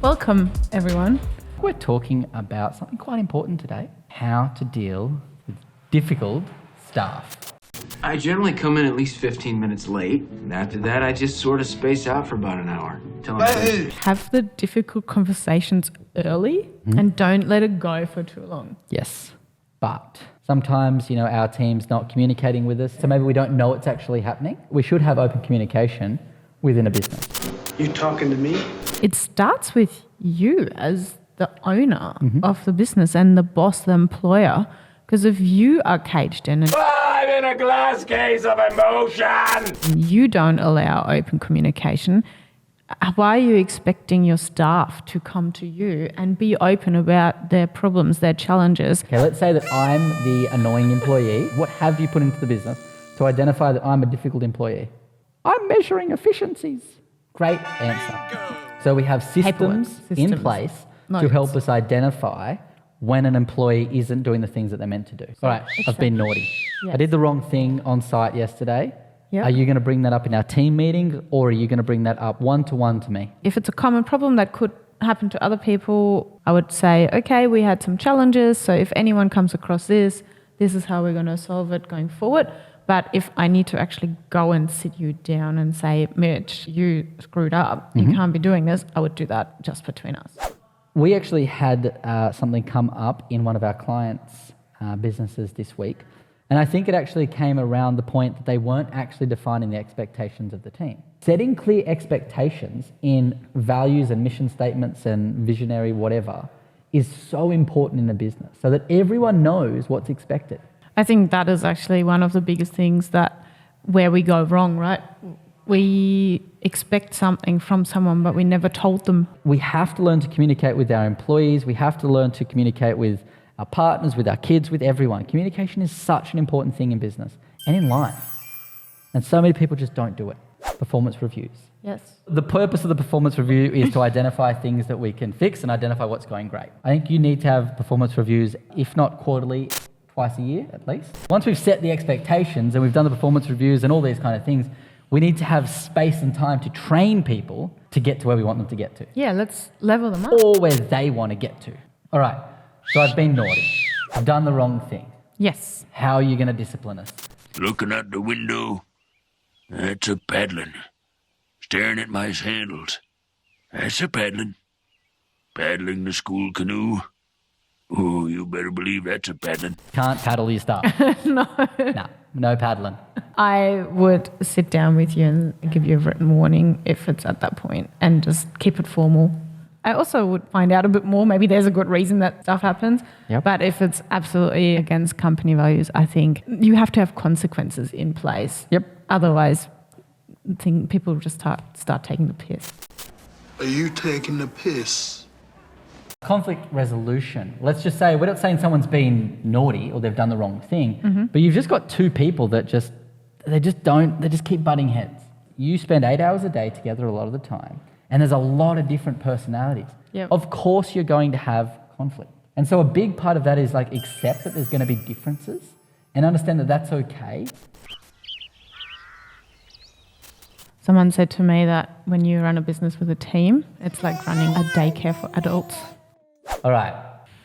Welcome, everyone. We're talking about something quite important today, how to deal with difficult staff. I generally come in at least 15 minutes late, and after that I just sort of space out for about an hour. Have the difficult conversations early and don't let it go for too long. Yes, but sometimes, our team's not communicating with us, so maybe we don't know it's actually happening. We should have open communication within a business. You talking to me? It starts with you as the owner of the business and the boss, the employer. Because if you are caged in and I'm in a glass case of emotion. you don't allow open communication, why are you expecting your staff to come to you and be open about their problems, their challenges? Okay, let's say that I'm the annoying employee. What have you put into the business to identify that I'm a difficult employee? I'm measuring efficiencies. Great answer. So we have systems in place to help us identify when an employee isn't doing the things that they're meant to do. All right, I've been naughty. Yes. I did the wrong thing on site yesterday. Yep. Are you going to bring that up in our team meetings, or are you going to bring that up one-to-one to me? If it's a common problem that could happen to other people, I would say, okay, we had some challenges. So if anyone comes across this is how we're going to solve it going forward. But if I need to actually go and sit you down and say, Mitch, you screwed up, you can't be doing this, I would do that just between us. We actually had something come up in one of our clients' businesses this week. And I think it actually came around the point that they weren't actually defining the expectations of the team. Setting clear expectations in values and mission statements and visionary whatever is so important in a business so that everyone knows what's expected. I think that is actually one of the biggest things where we go wrong, right? We expect something from someone, but we never told them. We have to learn to communicate with our employees. We have to learn to communicate with our partners, with our kids, with everyone. Communication is such an important thing in business and in life. And so many people just don't do it. Performance reviews. Yes. The purpose of the performance review is to identify things that we can fix and identify what's going great. I think you need to have performance reviews, if not quarterly, twice a year at least. Once we've set the expectations and we've done the performance reviews and all these kind of things, we need to have space and time to train people to get to where we want them to get to. Yeah, let's level them up. Or where they want to get to. All right, so I've been naughty. I've done the wrong thing. Yes. How are you going to discipline us? Looking out the window, that's a paddling. Staring at my sandals, that's a paddling. Paddling the school canoe. Oh, you better believe that's a paddling. Can't paddle your stuff. No. No paddling. I would sit down with you and give you a written warning if it's at that point and just keep it formal. I also would find out a bit more. Maybe there's a good reason that stuff happens. Yep. But if it's absolutely against company values, I think you have to have consequences in place. Yep. Otherwise, I think people just start taking the piss. Are you taking the piss? Conflict resolution. Let's just say, we're not saying someone's been naughty or they've done the wrong thing, but you've just got two people that they just keep butting heads. You spend 8 hours a day together a lot of the time, and there's a lot of different personalities. Yep. Of course you're going to have conflict. And so a big part of that is accept that there's going to be differences and understand that that's okay. Someone said to me that when you run a business with a team, it's like running a daycare for adults. All right,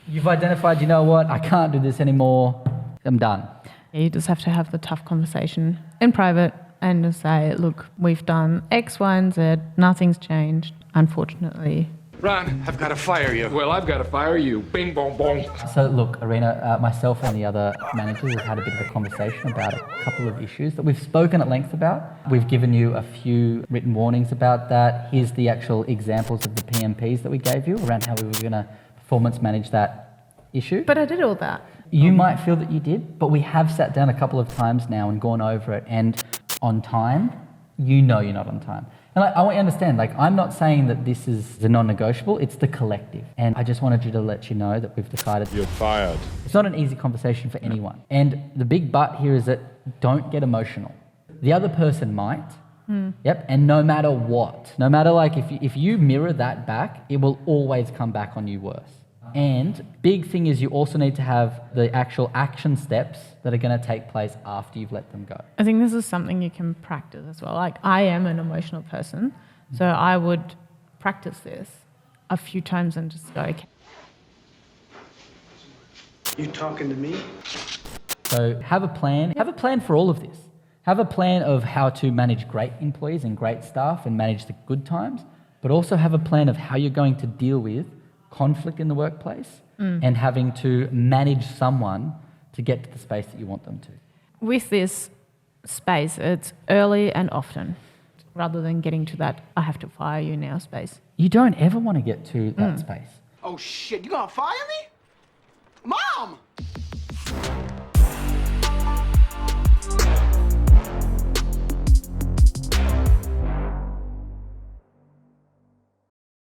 you've identified, you know what, I can't do this anymore, I'm done. You just have to have the tough conversation in private and just say, look, we've done X, Y, and Z, nothing's changed, unfortunately. Ron, I've got to fire you. Well, I've got to fire you. Bing, bong, bong. So look, Erina, myself and the other managers have had a bit of a conversation about a couple of issues that we've spoken at length about. We've given you a few written warnings about that. Here's the actual examples of the PMPs that we gave you around how we were going to performance manage that issue. But I did all that. You might feel that you did, but we have sat down a couple of times now and gone over it, and on time, you're not on time. And I want you to understand, I'm not saying that this is the non-negotiable, it's the collective. And I just wanted to let you know that we've decided... You're fired. It's not an easy conversation for anyone. And the big but here is that don't get emotional. The other person might. Yep. And no matter what, no matter if you mirror that back, it will always come back on you worse. And big thing is you also need to have the actual action steps that are going to take place after you've let them go. I think this is something you can practice as well. I am an emotional person, so I would practice this a few times and just go, okay. You talking to me? So have a plan. Have a plan for all of this. Have a plan of how to manage great employees and great staff and manage the good times, but also have a plan of how you're going to deal with conflict in the workplace and having to manage someone to get to the space that you want them to. With this space, it's early and often, rather than getting to that, I have to fire you now space. You don't ever want to get to that space. Oh shit, you gonna fire me? Mom!